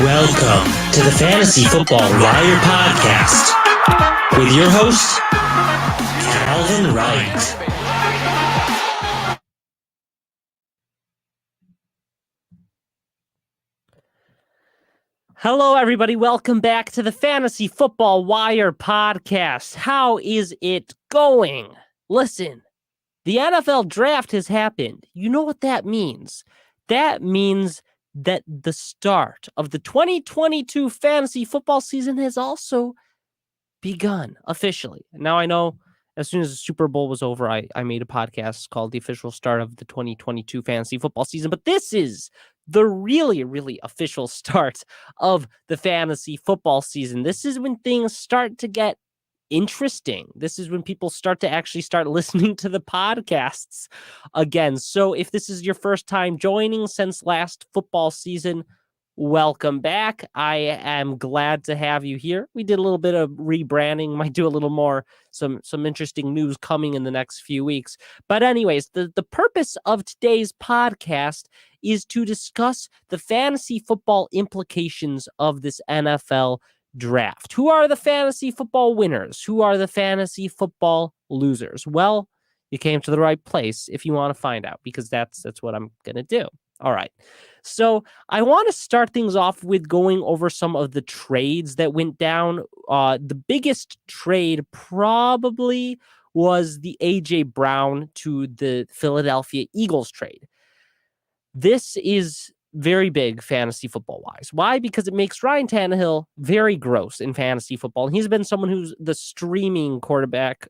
Welcome to the Fantasy Football Wire Podcast with your host, Calvin Wright. Hello, everybody. Welcome back to the Fantasy Football Wire Podcast. How is it going? Listen, the NFL draft has happened. You know what that means? That means that the start of the 2022 fantasy football season has also begun officially. Now, I know as soon as the Super Bowl was over, I made a podcast called The Official Start of the 2022 Fantasy Football Season, but this is the really official start of the fantasy football season. This is when things start to get interesting. This is when people start to actually start listening to the podcasts again. So if this is your first time joining since last football season, welcome back. I am glad to have you here. We did a little bit of rebranding, might do a little more, some interesting news coming in the next few weeks. But anyways, the purpose of today's podcast is to discuss the fantasy football implications of this NFL draft. Who are the fantasy football winners? Who are the fantasy football losers? Well, you came to the right place if you want to find out, because that's what I'm going to do. All right. So I want to start things off with going over some of the trades that went down. The biggest trade probably was the A.J. Brown to the Philadelphia Eagles trade. This is very big fantasy football wise. Why? Because it makes Ryan Tannehill very gross in fantasy football. And he's been someone who's the streaming quarterback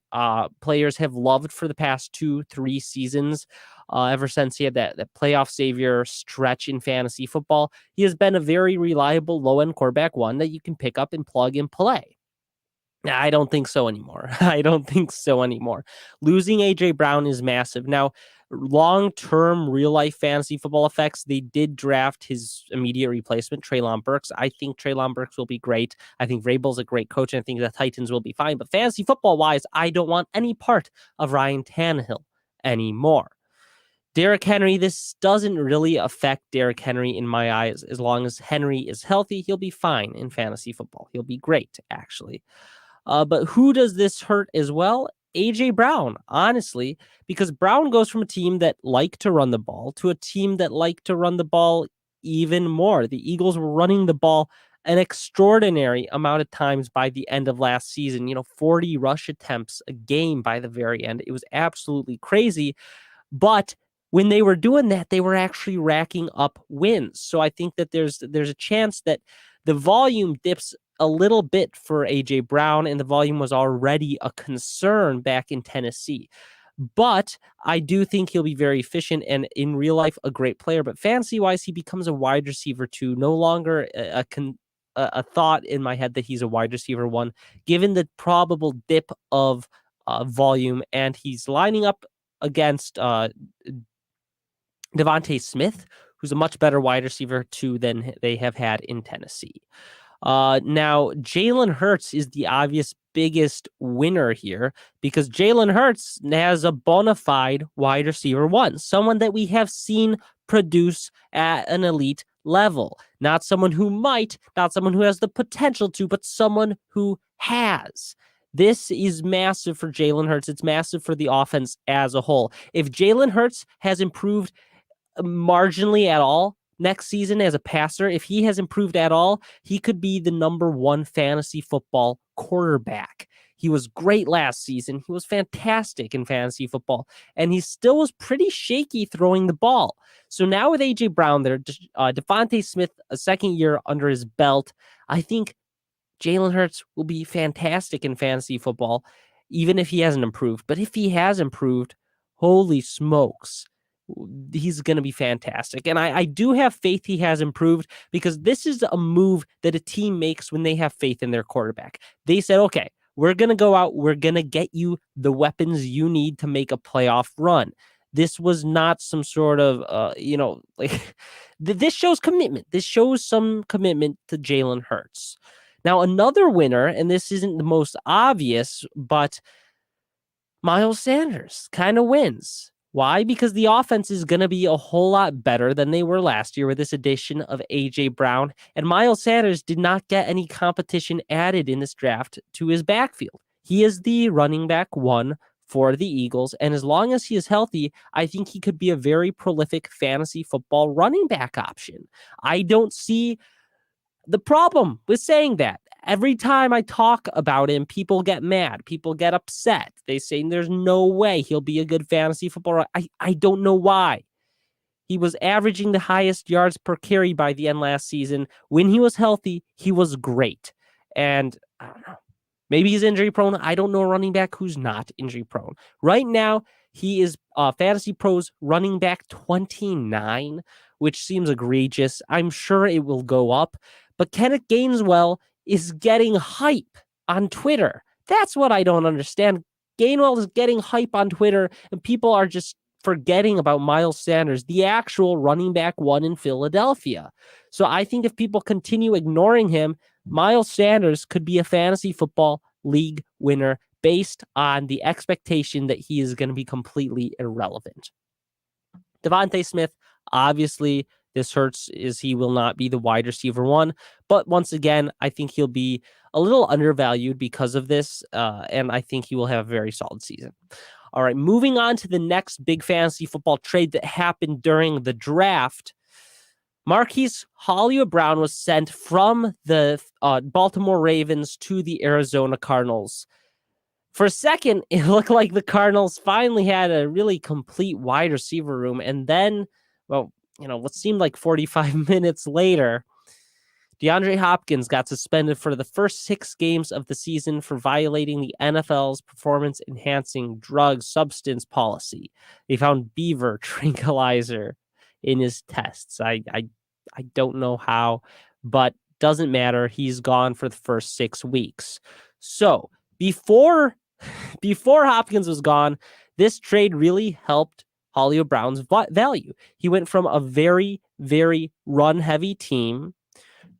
players have loved for the past 2-3 seasons. Ever since he had that playoff savior stretch in fantasy football, he has been a very reliable low-end quarterback, one that you can pick up and plug and play. I don't think so anymore. Losing A.J. Brown is massive. Now, long-term real-life fantasy football effects, they did draft his immediate replacement, Treylon Burks. I think Treylon Burks will be great. I think Vrabel's a great coach, and I think the Titans will be fine. But fantasy football-wise, I don't want any part of Ryan Tannehill anymore. Derrick Henry, this doesn't really affect Derrick Henry in my eyes. As long as Henry is healthy, he'll be fine in fantasy football. He'll be great, actually. But who does this hurt as well? A.J. Brown, honestly, because Brown goes from a team that liked to run the ball to a team that liked to run the ball even more. The Eagles were running the ball an extraordinary amount of times by the end of last season. 40 rush attempts a game by the very end. It was absolutely crazy. But when they were doing that, they were actually racking up wins. So I think that there's a chance that the volume dips a little bit for A.J. Brown, and the volume was already a concern back in Tennessee. But I do think he'll be very efficient and in real life a great player. But fantasy-wise, he becomes a wide receiver two. No longer a thought in my head that he's a wide receiver one, given the probable dip of volume, and he's lining up against Devontae Smith, who's a much better wide receiver two than they have had in Tennessee. Now, Jalen Hurts is the obvious biggest winner here, because Jalen Hurts has a bona fide wide receiver one, someone that we have seen produce at an elite level. Not someone who might, not someone who has the potential to, but someone who has. This is massive for Jalen Hurts. It's massive for the offense as a whole. If Jalen Hurts has improved marginally at all next season as a passer, if he has improved at all, he could be the number one fantasy football quarterback. He was great last season. He was fantastic in fantasy football, and he still was pretty shaky throwing the ball. So now with A.J. Brown there, Devontae Smith, a second year under his belt, I think Jalen Hurts will be fantastic in fantasy football, even if he hasn't improved. But if he has improved, holy smokes, he's going to be fantastic. And I do have faith he has improved, because this is a move that a team makes when they have faith in their quarterback. They said, okay, we're going to go out. We're going to get you the weapons you need to make a playoff run. This was not some sort of, this shows commitment. This shows some commitment to Jalen Hurts. Now, another winner, and this isn't the most obvious, but Miles Sanders kind of wins. Why? Because the offense is going to be a whole lot better than they were last year with this addition of A.J. Brown. And Miles Sanders did not get any competition added in this draft to his backfield. He is the running back one for the Eagles. And as long as he is healthy, I think he could be a very prolific fantasy football running back option. I don't see the problem with saying that. Every time I talk about him, people get mad. People get upset. They say there's no way he'll be a good fantasy footballer. I don't know why. He was averaging the highest yards per carry by the end last season. When he was healthy, he was great. And I don't know. Maybe he's injury prone. I don't know a running back who's not injury prone. Right now, he is Fantasy Pros running back 29, which seems egregious. I'm sure it will go up. But Kenneth Gainwell is getting hype on Twitter. That's what I don't understand. Gainwell is getting hype on Twitter, and people are just forgetting about Miles Sanders, the actual running back one in Philadelphia. So I think if people continue ignoring him, Miles Sanders could be a fantasy football league winner based on the expectation that he is going to be completely irrelevant. Devontae Smith, obviously, this hurts is he will not be the wide receiver one. But once again, I think he'll be a little undervalued because of this. And I think he will have a very solid season. All right, moving on to the next big fantasy football trade that happened during the draft. Marquise Hollywood-Brown was sent from the Baltimore Ravens to the Arizona Cardinals. For a second, it looked like the Cardinals finally had a really complete wide receiver room. And then, well, what seemed like 45 minutes later, DeAndre Hopkins got suspended for the first 6 games of the season for violating the NFL's performance-enhancing drug substance policy. They found beaver tranquilizer in his tests. I don't know how, but doesn't matter. He's gone for the first 6 weeks. So before Hopkins was gone, this trade really helped Hollywood-Brown's value. He went from a very, very run-heavy team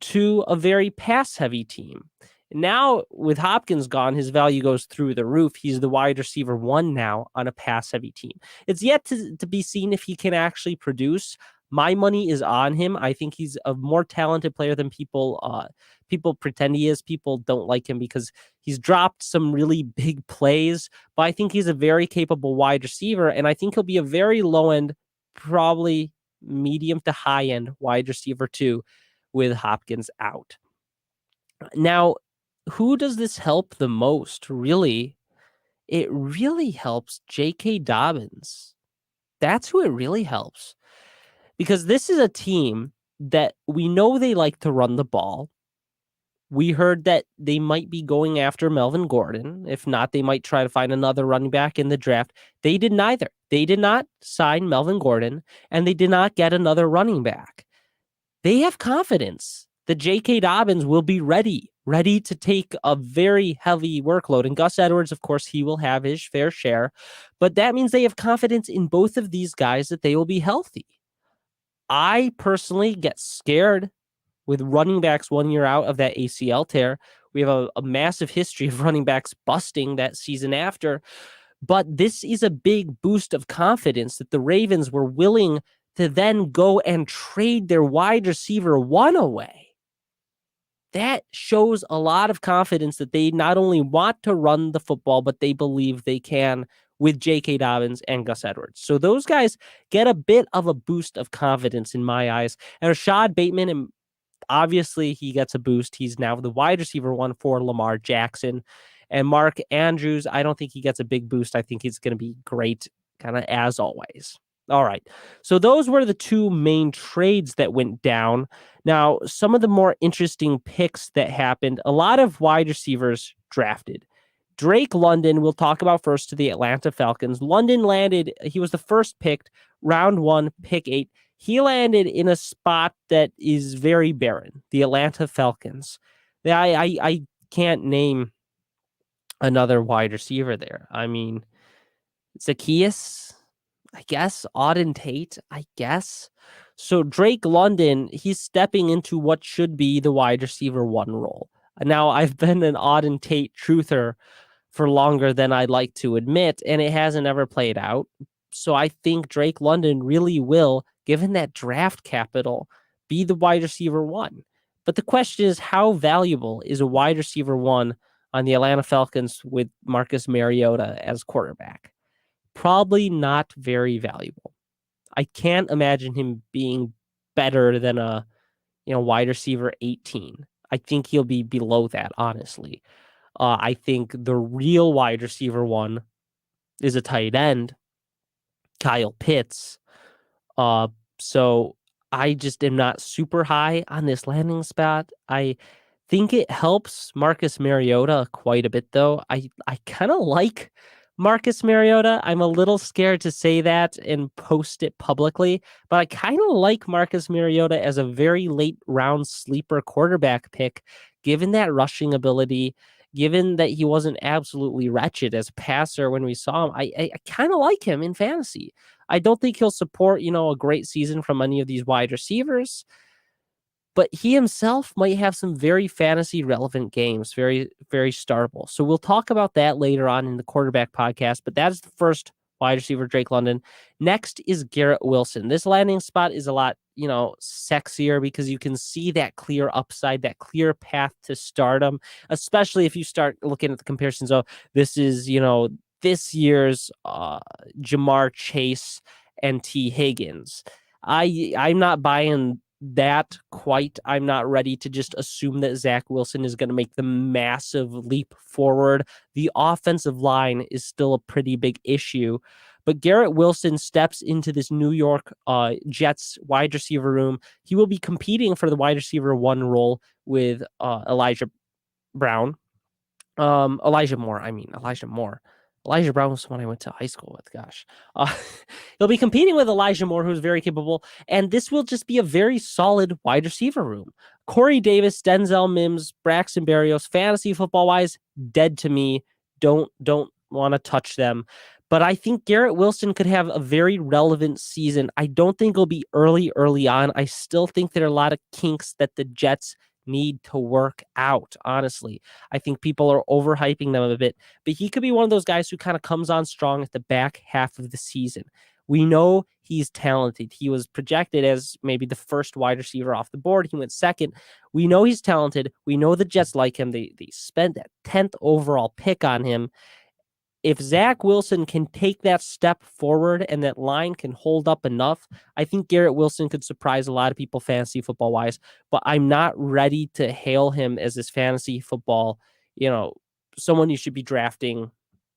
to a very pass-heavy team. Now, with Hopkins gone, his value goes through the roof. He's the wide receiver one now on a pass-heavy team. It's yet to be seen if he can actually produce. My money is on him. I think he's a more talented player than people pretend he is. People don't like him because he's dropped some really big plays, but I think he's a very capable wide receiver, and I think he'll be a very low-end, probably medium to high-end wide receiver too, with Hopkins out. Now, who does this help the most? Really, it really helps J.K. Dobbins. That's who it really helps. Because this is a team that we know they like to run the ball. We heard that they might be going after Melvin Gordon. If not, they might try to find another running back in the draft. They did neither. They did not sign Melvin Gordon, and they did not get another running back. They have confidence that J.K. Dobbins will be ready to take a very heavy workload. And Gus Edwards, of course, he will have his fair share. But that means they have confidence in both of these guys that they will be healthy. I personally get scared with running backs 1 year out of that ACL tear. We have a massive history of running backs busting that season after. But this is a big boost of confidence that the Ravens were willing to then go and trade their wide receiver one away. That shows a lot of confidence that they not only want to run the football, but they believe they can with J.K. Dobbins and Gus Edwards. So those guys get a bit of a boost of confidence in my eyes. And Rashad Bateman, and obviously he gets a boost. He's now the wide receiver one for Lamar Jackson. And Mark Andrews, I don't think he gets a big boost. I think he's going to be great, kind of as always. All right. So those were the 2 main trades that went down. Now, some of the more interesting picks that happened, a lot of wide receivers drafted. Drake London, we'll talk about first, to the Atlanta Falcons. London landed, he was the first picked, round 1, pick 8. He landed in a spot that is very barren, the Atlanta Falcons. I can't name another wide receiver there. I mean, Zacchaeus, I guess. Auden Tate, I guess. So Drake London, he's stepping into what should be the wide receiver one role. Now, I've been an Auden Tate truther for longer than I'd like to admit, and it hasn't ever played out. So I think Drake London really will, given that draft capital, be the wide receiver one. But the question is, how valuable is a wide receiver one on the Atlanta Falcons with Marcus Mariota as quarterback? Probably not very valuable. I can't imagine him being better than a wide receiver 18. I think he'll be below that, honestly. I think the real wide receiver one is a tight end, Kyle Pitts. So I just am not super high on this landing spot. I think it helps Marcus Mariota quite a bit, though. I kind of like Marcus Mariota. I'm a little scared to say that and post it publicly, but I kind of like Marcus Mariota as a very late round sleeper quarterback pick, given that rushing ability, given that he wasn't absolutely wretched as a passer when we saw him. I kind of like him in fantasy. I don't think he'll support, a great season from any of these wide receivers, but he himself might have some very fantasy relevant games, very, very startable. So we'll talk about that later on in the quarterback podcast, but that is the first wide receiver, Drake London. Next is Garrett Wilson. This landing spot is a lot, sexier because you can see that clear upside, that clear path to stardom, especially if you start looking at the comparisons of this is, this year's Jamar Chase and T. Higgins. I'm not buying that quite. I'm not ready to just assume that Zach Wilson is going to make the massive leap forward. The offensive line is still a pretty big issue, but Garrett Wilson steps into this New York Jets wide receiver room. He will be competing for the wide receiver one role with Elijah Moore. Elijah Brown was the one I went to high school with. Gosh. He'll be competing with Elijah Moore, who's very capable, and this will just be a very solid wide receiver room. Corey Davis, Denzel Mims, Braxton Berrios, fantasy football-wise, dead to me. Don't want to touch them. But I think Garrett Wilson could have a very relevant season. I don't think it'll be early on. I still think there are a lot of kinks that the Jets need to work out, honestly. I think people are overhyping them a bit, but he could be one of those guys who kind of comes on strong at the back half of the season. We know he's talented. He was projected as maybe the first wide receiver off the board. He went second. We know he's talented. We know the Jets like him. They spent that 10th overall pick on him. If Zach Wilson can take that step forward and that line can hold up enough, I think Garrett Wilson could surprise a lot of people fantasy football wise, but I'm not ready to hail him as this fantasy football, someone you should be drafting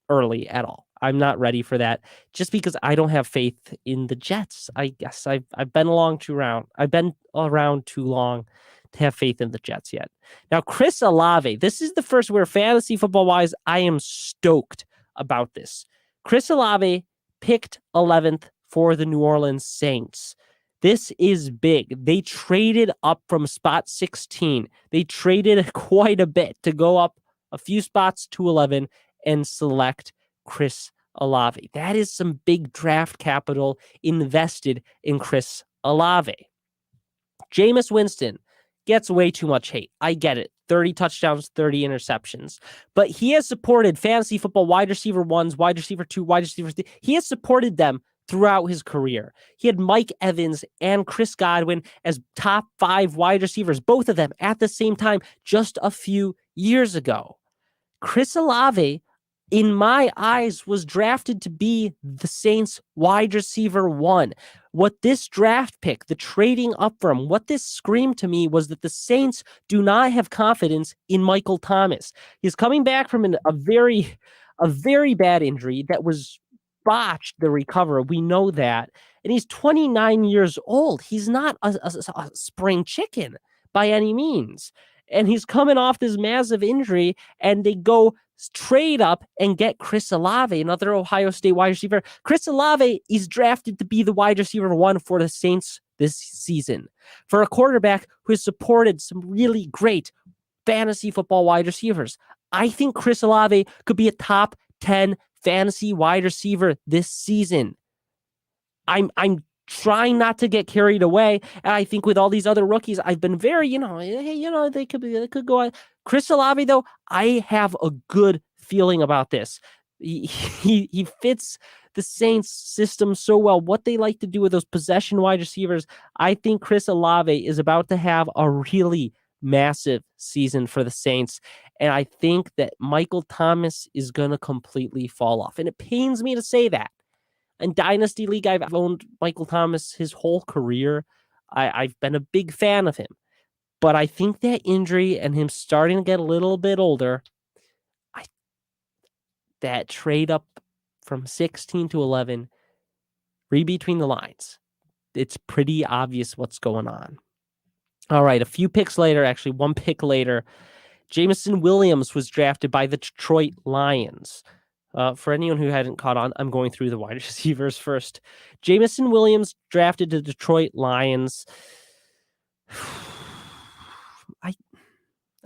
early at all. I'm not ready for that just because I don't have faith in the Jets. I guess I've been around too long to have faith in the Jets yet. Now, Chris Olave, this is the first where fantasy football wise, I am stoked about this. Chris Olave picked 11th for the New Orleans Saints. This is big. They traded up from spot 16. They traded quite a bit to go up a few spots to 11 and select Chris Olave. That is some big draft capital invested in Chris Olave. Jameis Winston gets way too much hate. I get it. 30 touchdowns, 30 interceptions. But he has supported fantasy football wide receiver ones, wide receiver two, wide receiver three. He has supported them throughout his career. He had Mike Evans and Chris Godwin as top 5 wide receivers, both of them at the same time just a few years ago. Chris Olave, in my eyes, was drafted to be the Saints wide receiver one. What this draft pick, the trading up from, what this screamed to me was that the Saints do not have confidence in Michael Thomas. He's coming back from a very bad injury that was botched, the recovery. We know that. And he's 29 years old. He's not a spring chicken by any means. And he's coming off this massive injury, and they go trade up and get Chris Olave, another Ohio State wide receiver. Chris Olave is drafted to be the wide receiver one for the Saints this season. For a quarterback who has supported some really great fantasy football wide receivers, I think Chris Olave could be a top 10 fantasy wide receiver this season. I'm trying not to get carried away. And I think with all these other rookies, I've been very, they could go on. Chris Olave, though, I have a good feeling about this. He fits the Saints system so well. What they like to do with those possession wide receivers, I think Chris Olave is about to have a really massive season for the Saints. And I think that Michael Thomas is going to completely fall off. And it pains me to say that. In Dynasty League, I've owned Michael Thomas his whole career. I've been a big fan of him. But I think that injury and him starting to get a little bit older, that trade up from 16 to 11, read between the lines. It's pretty obvious what's going on. All right, a few picks later, actually one pick later, Jamison Williams was drafted by the Detroit Lions. For anyone who hadn't caught on, I'm going through the wide receivers first. Jamison Williams drafted to Detroit Lions.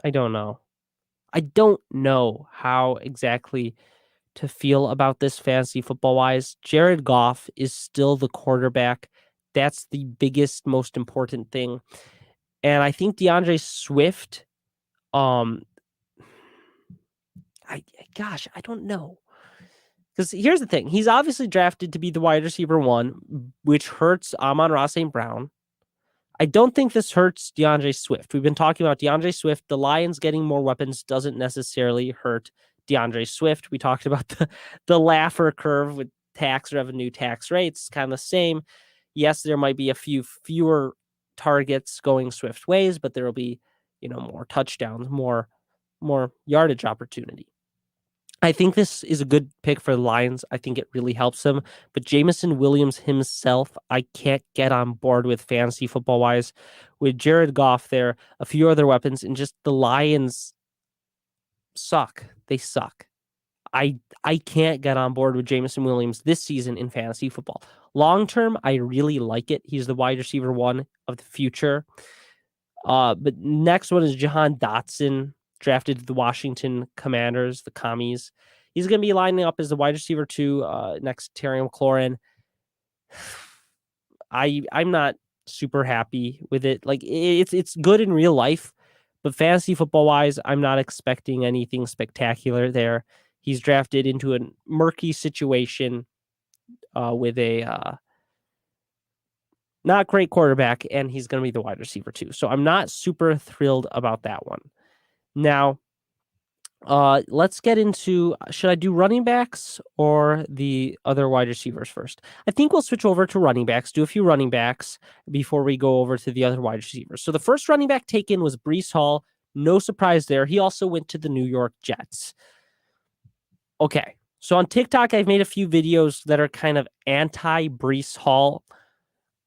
I don't know. I don't know how exactly to feel about this fantasy football wise. Jared Goff is still the quarterback. That's the biggest, most important thing. And I think DeAndre Swift, I don't know. Because here's the thing. He's obviously drafted to be the wide receiver 1, which hurts Amon-Ra St. Brown. I don't think this hurts DeAndre Swift. We've been talking about DeAndre Swift. The Lions getting more weapons doesn't necessarily hurt DeAndre Swift. We talked about the Laffer curve with tax revenue, tax rates, kind of the same. Yes, there might be a few fewer targets going Swift ways, but there will be, more touchdowns, more yardage opportunity. I think this is a good pick for the Lions. I think it really helps them. But Jamison Williams himself, I can't get on board with fantasy football-wise. With Jared Goff there, a few other weapons, and just the Lions suck. They suck. I can't get on board with Jamison Williams this season in fantasy football. Long-term, I really like it. He's the wide receiver 1 of the future. But next one is Johan Dotson, drafted to the Washington Commanders, the Commies. He's going to be lining up as the wide receiver 2 next to Terry McLaurin. I'm not super happy with it. Like it's good in real life, but fantasy football wise, I'm not expecting anything spectacular there. He's drafted into a murky situation with a not great quarterback, and he's going to be the wide receiver 2. So I'm not super thrilled about that one. Now, let's get into, should I do running backs or the other wide receivers first? I think we'll switch over to running backs, do a few running backs before we go over to the other wide receivers. So the first running back taken was Breece Hall. No surprise there. He also went to the New York Jets. Okay, so on TikTok, I've made a few videos that are kind of anti-Breece Hall.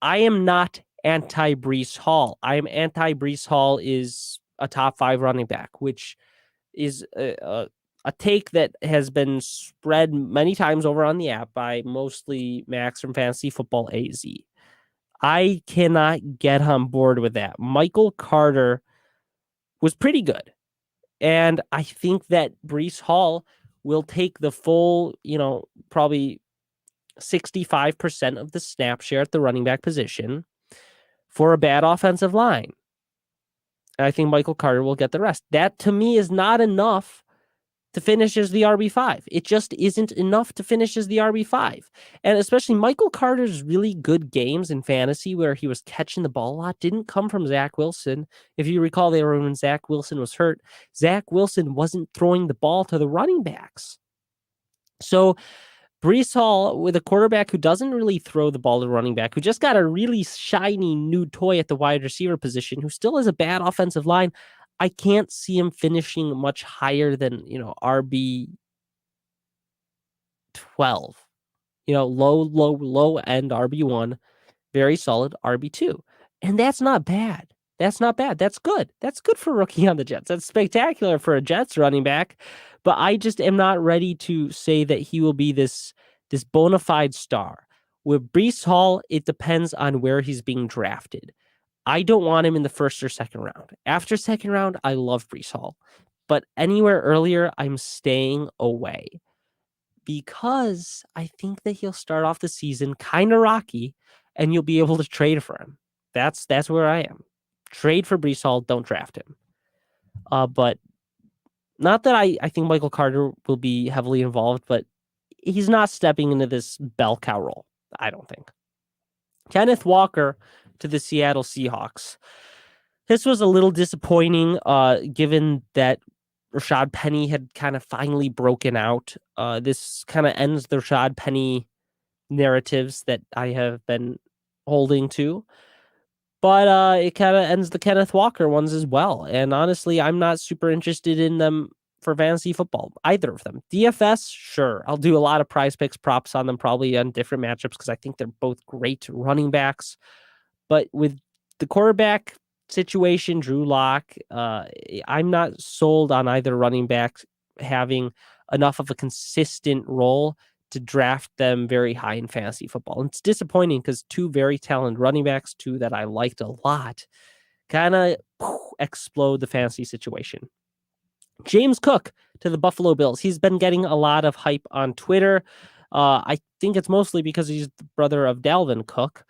I am not anti-Breece Hall. I am anti-Breece Hall is a top 5 running back, which is a take that has been spread many times over on the app by mostly Max from Fantasy Football AZ. I cannot get on board with that. Michael Carter was pretty good. And I think that Breece Hall will take the full, probably 65% of the snap share at the running back position for a bad offensive line. I think Michael Carter will get the rest. That, to me, is not enough to finish as the RB5. It just isn't enough to finish as the RB5. And especially Michael Carter's really good games in fantasy where he was catching the ball a lot didn't come from Zach Wilson. If you recall, they were when Zach Wilson was hurt. Zach Wilson wasn't throwing the ball to the running backs. So Breece Hall, with a quarterback who doesn't really throw the ball to the running back, who just got a really shiny new toy at the wide receiver position, who still has a bad offensive line, I can't see him finishing much higher than, RB 12. Low end RB1, very solid RB2. And that's not bad. That's not bad. That's good. That's good for a rookie on the Jets. That's spectacular for a Jets running back. But I just am not ready to say that he will be this bona fide star. With Breece Hall, it depends on where he's being drafted. I don't want him in the first or second round. After second round, I love Breece Hall. But anywhere earlier, I'm staying away. Because I think that he'll start off the season kind of rocky, and you'll be able to trade for him. That's where I am. Trade for Breece Hall, don't draft him. But not that I think Michael Carter will be heavily involved, but he's not stepping into this bell cow role, I don't think. Kenneth Walker to the Seattle Seahawks. This was a little disappointing, given that Rashad Penny had kind of finally broken out. This kind of ends the Rashad Penny narratives that I have been holding to. But it kind of ends the Kenneth Walker ones as well. And honestly, I'm not super interested in them for fantasy football, either of them. DFS, sure. I'll do a lot of prize picks props on them, probably on different matchups, because I think they're both great running backs. But with the quarterback situation, Drew Lock, I'm not sold on either running back having enough of a consistent role to draft them very high in fantasy football. And it's disappointing because two very talented running backs, two that I liked a lot, kind of explode the fantasy situation. James Cook to the Buffalo Bills. He's been getting a lot of hype on Twitter. I think it's mostly because he's the brother of Dalvin Cook.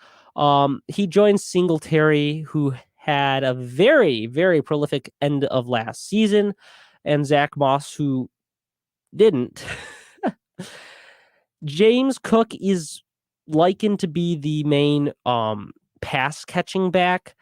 He joined Singletary, who had a very, very prolific end of last season, and Zach Moss, who didn't. James Cook is likened to be the main pass catching back,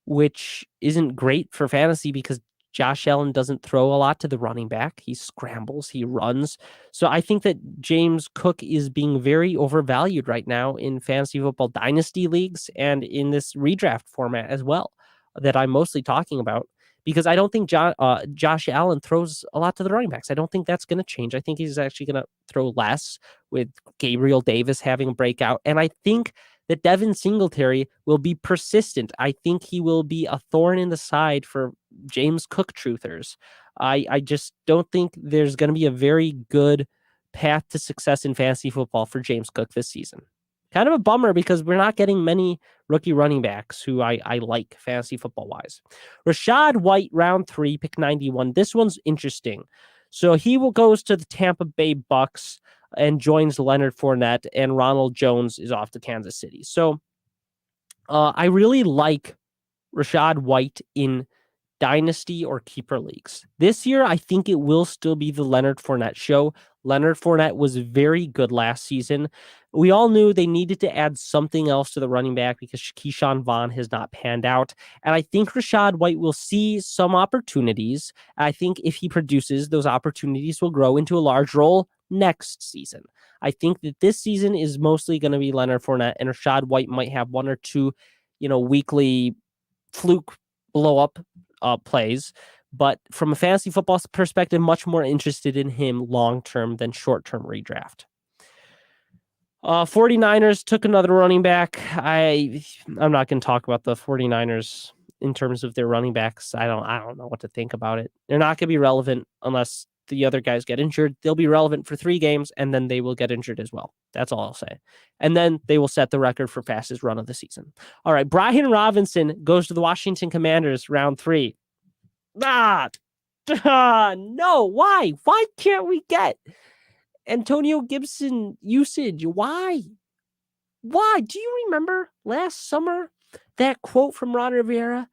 which isn't great for fantasy because Josh Allen doesn't throw a lot to the running back. He scrambles, he runs. So I think that James Cook is being very overvalued right now in fantasy football dynasty leagues and in this redraft format as well that I'm mostly talking about, because I don't think Josh Allen throws a lot to the running backs. I don't think that's going to change. I think he's actually going to throw less with Gabriel Davis having a breakout. And I think that Devin Singletary will be persistent. I think he will be a thorn in the side for James Cook truthers. I just don't think there's going to be a very good path to success in fantasy football for James Cook this season. Kind of a bummer because we're not getting many rookie running backs who I like fantasy football wise. Rachaad White, round 3, pick 91. This one's interesting. So he goes to the Tampa Bay Bucks and joins Leonard Fournette, and Ronald Jones is off to Kansas City. So I really like Rachaad White in dynasty or keeper leagues. This year, I think it will still be the Leonard Fournette show. Leonard Fournette was very good last season. We all knew they needed to add something else to the running back because Keyshawn Vaughn has not panned out. And I think Rachaad White will see some opportunities. I think if he produces, those opportunities will grow into a large role next season. I think that this season is mostly going to be Leonard Fournette, and Rachaad White might have one or two, weekly fluke blow up plays. But from a fantasy football perspective, much more interested in him long-term than short-term redraft. 49ers took another running back. I'm not going to talk about the 49ers in terms of their running backs. I don't know what to think about it. They're not going to be relevant unless the other guys get injured. They'll be relevant for 3 games, and then they will get injured as well. That's all I'll say. And then they will set the record for fastest run of the season. All right, Brian Robinson goes to the Washington Commanders, round 3. No, why? Why can't we get Antonio Gibson usage? Why? Do you remember last summer that quote from Ron Rivera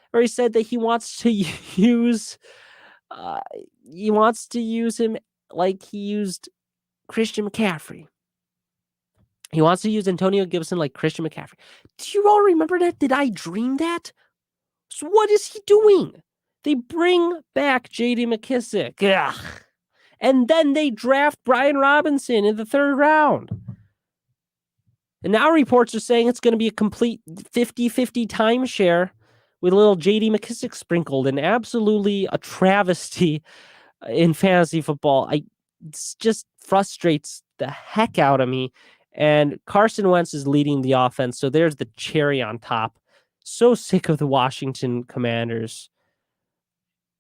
where he said that he wants to use him like he used Christian McCaffrey. He wants to use Antonio Gibson like Christian McCaffrey. Do you all remember that? Did I dream that? So what is he doing? They bring back J.D. McKissick. Ugh. And then they draft Brian Robinson in the 3rd round. And now reports are saying it's going to be a complete 50-50 timeshare with a little J.D. McKissick sprinkled, and absolutely a travesty in fantasy football. It just frustrates the heck out of me. And Carson Wentz is leading the offense, so there's the cherry on top. So sick of the Washington Commanders.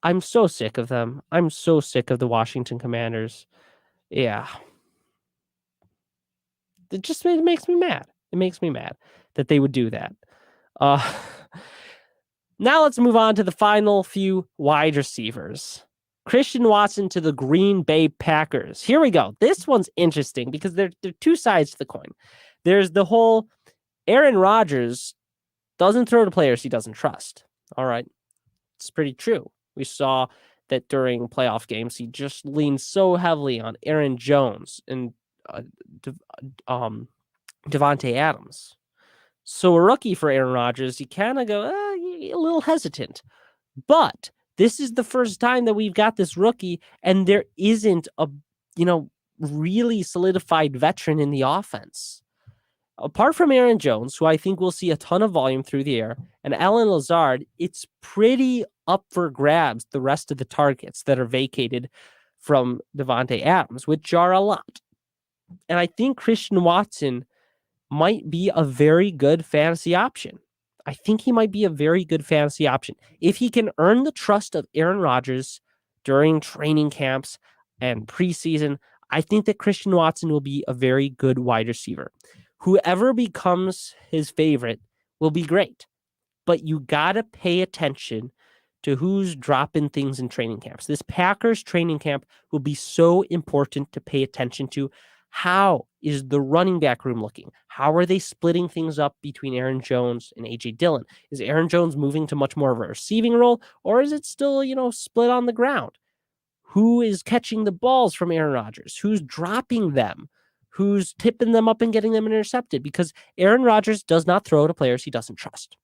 I'm so sick of them. I'm so sick of the Washington Commanders. Yeah. It makes me mad. It makes me mad that they would do that. Now let's move on to the final few wide receivers. Christian Watson to the Green Bay Packers. Here we go. This one's interesting because there are 2 sides to the coin. There's the whole Aaron Rodgers doesn't throw to players he doesn't trust. All right. It's pretty true. We saw that during playoff games, he just leaned so heavily on Aaron Jones and Devontae Adams. So a rookie for Aaron Rodgers, you kind of go a little hesitant. But this is the first time that we've got this rookie, and there isn't a really solidified veteran in the offense. Apart from Aaron Jones, who I think will see a ton of volume through the air, and Allen Lazard, it's pretty up for grabs the rest of the targets that are vacated from Devontae Adams, which are a lot. And I think Christian Watson might be a very good fantasy option. I think he might be a very good fantasy option. If he can earn the trust of Aaron Rodgers during training camps and preseason, I think that Christian Watson will be a very good wide receiver. Whoever becomes his favorite will be great, but you got to pay attention to who's dropping things in training camps. This Packers training camp will be so important to pay attention to. How is the running back room looking? How are they splitting things up between Aaron Jones and A.J. Dillon? Is Aaron Jones moving to much more of a receiving role, or is it still, split on the ground? Who is catching the balls from Aaron Rodgers? Who's dropping them? Who's tipping them up and getting them intercepted? Because Aaron Rodgers does not throw to players he doesn't trust.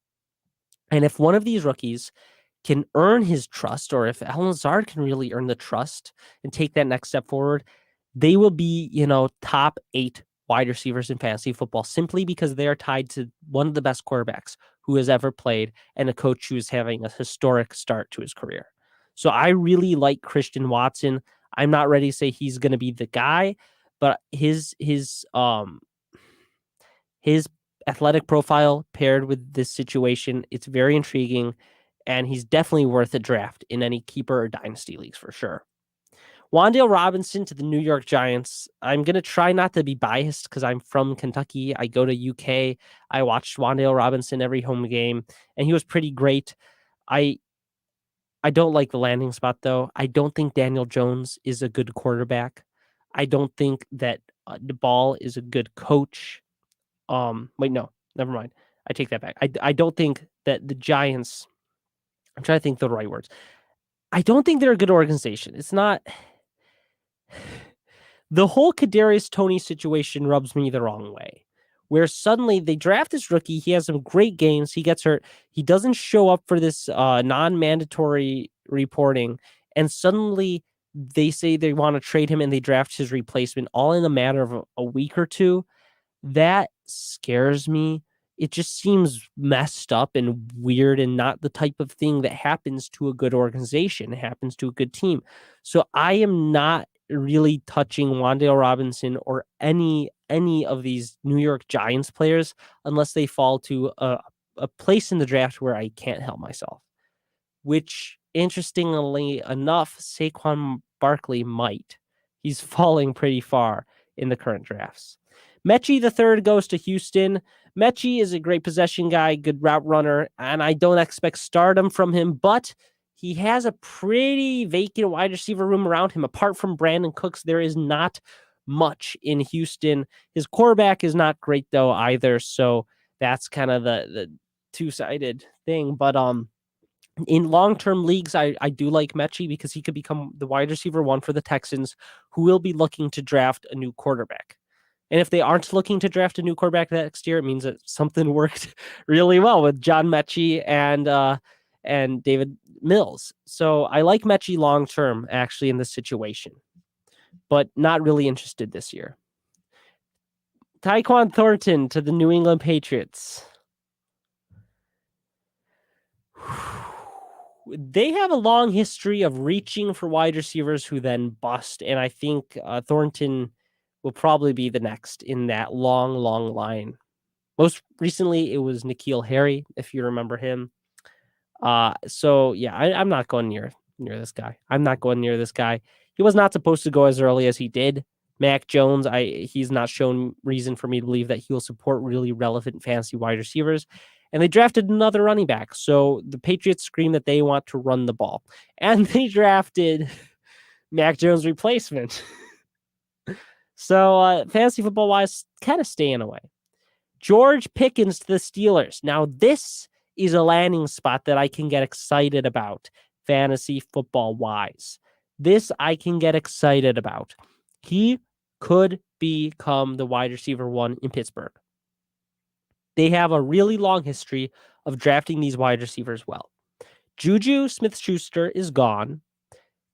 And if one of these rookies can earn his trust, or if Allen Lazard can really earn the trust and take that next step forward, they will be, top 8 wide receivers in fantasy football simply because they are tied to one of the best quarterbacks who has ever played and a coach who is having a historic start to his career. So I really like Christian Watson. I'm not ready to say he's going to be the guy, but his athletic profile paired with this situation, it's very intriguing, and he's definitely worth a draft in any keeper or dynasty leagues for sure. Wan'Dale Robinson to the New York Giants. I'm going to try not to be biased because I'm from Kentucky. I go to UK. I watched Wan'Dale Robinson every home game, and he was pretty great. I don't like the landing spot, though. I don't think Daniel Jones is a good quarterback. I don't think that DeBall is a good coach. Wait, no, never mind. I take that back. I don't think that the Giants, I'm trying to think the right words. I don't think they're a good organization. It's not... The whole Kadarius Toney situation rubs me the wrong way, where suddenly they draft this rookie. He has some great games. He gets hurt. He doesn't show up for this non-mandatory reporting. And suddenly they say they want to trade him and they draft his replacement all in a matter of a week or two. That scares me. It just seems messed up and weird and not the type of thing that happens to a good organization. It happens to a good team. So I am not really touching Wan'Dale Robinson or any of these New York Giants players unless they fall to a place in the draft where I can't help myself, which interestingly enough, Saquon Barkley might. He's falling pretty far in the current drafts. Mechie the third goes to Houston. Mechie is a great possession guy, good route runner, and I don't expect stardom from him, but he has a pretty vacant wide receiver room around him. Apart from Brandon Cooks, there is not much in Houston. His quarterback is not great, though, either, so that's kind of the two-sided thing. But in long-term leagues, I do like Mechie because he could become the wide receiver 1 for the Texans, who will be looking to draft a new quarterback. And if they aren't looking to draft a new quarterback next year, it means that something worked really well with John Mechie and David Mills. So I like Mechie long-term, actually, in this situation, but not really interested this year. Tyquan Thornton to the New England Patriots. They have a long history of reaching for wide receivers who then bust, and I think Thornton will probably be the next in that long line. Most recently, it was N'Keal Harry, if you remember him. So yeah, I'm not going near this guy. I'm not going near this guy. He was not supposed to go as early as he did. Mac Jones, he's not shown reason for me to believe that he will support really relevant fantasy wide receivers. And they drafted another running back. So the Patriots scream that they want to run the ball. And they drafted Mac Jones' replacement. So fantasy football-wise, kind of staying away. George Pickens to the Steelers. Now, this is a landing spot that I can get excited about fantasy football-wise. This I can get excited about. He could become the wide receiver 1 in Pittsburgh. They have a really long history of drafting these wide receivers well. Juju Smith-Schuster is gone.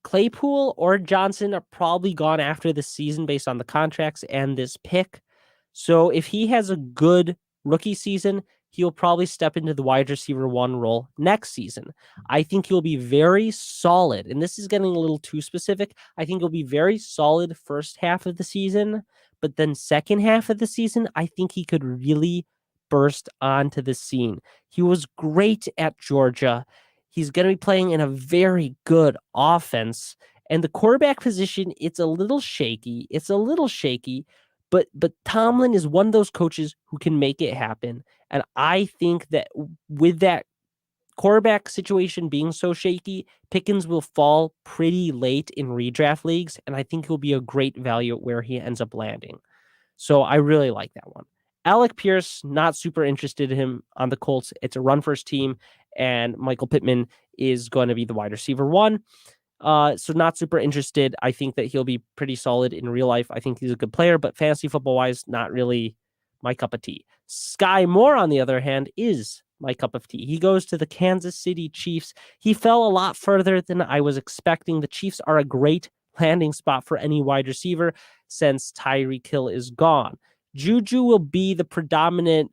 Claypool or Johnson are probably gone after the season based on the contracts and this pick. So if he has a good rookie season, he'll probably step into the wide receiver 1 role next season. I think he'll be very solid, and this is getting a little too specific. I think he'll be very solid first half of the season, but then second half of the season, I think he could really burst onto the scene. He was great at Georgia. He's going to be playing in a very good offense, and the quarterback position, it's a little shaky. But Tomlin is one of those coaches who can make it happen. And I think that with that quarterback situation being so shaky, Pickens will fall pretty late in redraft leagues, and I think he'll be a great value where he ends up landing. So I really like that one. Alec Pierce, not super interested in him on the Colts. It's a run-first team, and Michael Pittman is going to be the wide receiver 1. So not super interested. I think that he'll be pretty solid in real life. I think he's a good player, but fantasy football-wise, not really my cup of tea. Sky Moore, on the other hand, is my cup of tea. He goes to the Kansas City Chiefs. He fell a lot further than I was expecting. The Chiefs are a great landing spot for any wide receiver since Tyreek Hill is gone. Juju will be the predominant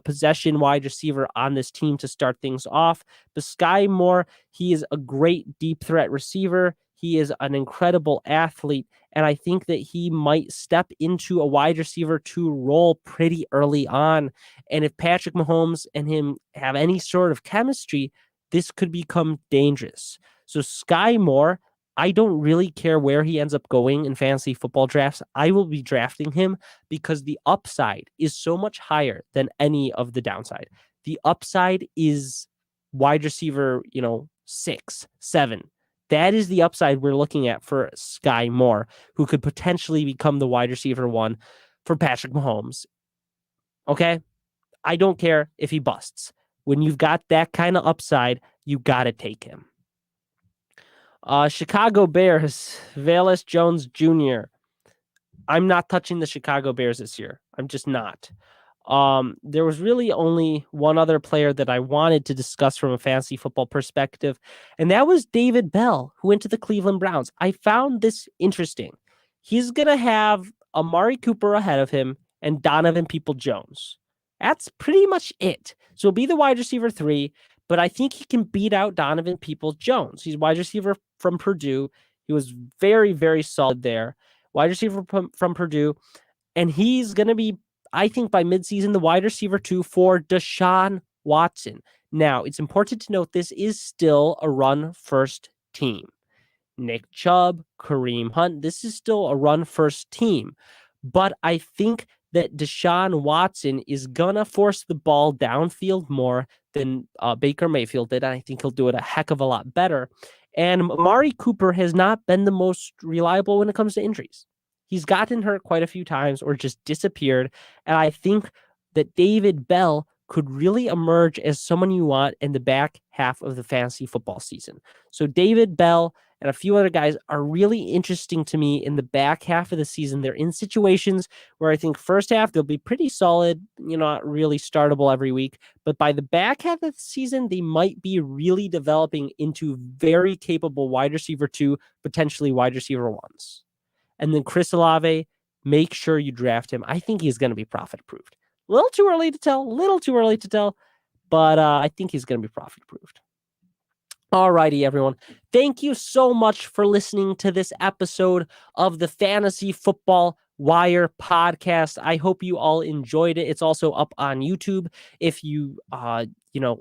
possession wide receiver on this team to start things off. But Sky Moore, he is a great deep threat receiver. He is an incredible athlete, and I think that he might step into a wide receiver 2 role pretty early on. And if Patrick Mahomes and him have any sort of chemistry, this could become dangerous. So Sky Moore, I don't really care where he ends up going in fantasy football drafts. I will be drafting him because the upside is so much higher than any of the downside. The upside is wide receiver, 6, 7. That is the upside we're looking at for Sky Moore, who could potentially become the wide receiver 1 for Patrick Mahomes. Okay? I don't care if he busts. When you've got that kind of upside, you got to take him. Chicago Bears, Velus Jones Jr. I'm not touching the Chicago Bears this year. I'm just not. There was really only one other player that I wanted to discuss from a fantasy football perspective, and that was David Bell, who went to the Cleveland Browns. I found this interesting. He's going to have Amari Cooper ahead of him and Donovan Peoples-Jones. That's pretty much it. So he'll be the wide receiver 3, but I think he can beat out Donovan Peoples-Jones. He's wide receiver from Purdue. He was very, very solid there. Wide receiver from Purdue. And he's going to be, I think, by midseason, the wide receiver 2 for Deshaun Watson. Now, it's important to note this is still a run-first team. Nick Chubb, Kareem Hunt, this is still a run-first team. But I think that Deshaun Watson is going to force the ball downfield more than Baker Mayfield did. And I think he'll do it a heck of a lot better. And Amari Cooper has not been the most reliable when it comes to injuries. He's gotten hurt quite a few times or just disappeared. And I think that David Bell could really emerge as someone you want in the back half of the fantasy football season. So David Bell and a few other guys are really interesting to me in the back half of the season. They're in situations where I think first half they'll be pretty solid, not really startable every week. But by the back half of the season, they might be really developing into very capable wide receiver 2, potentially wide receiver 1s. And then Chris Olave, make sure you draft him. I think he's going to be profit approved. A little too early to tell, but I think he's going to be profit approved. Alrighty, everyone. Thank you so much for listening to this episode of the Fantasy Football Wire podcast. I hope you all enjoyed it. It's also up on YouTube if you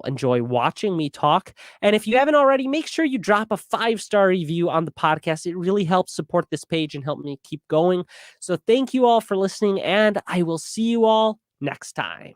enjoy watching me talk. And if you haven't already, make sure you drop a 5-star review on the podcast. It really helps support this page and help me keep going. So thank you all for listening, and I will see you all next time.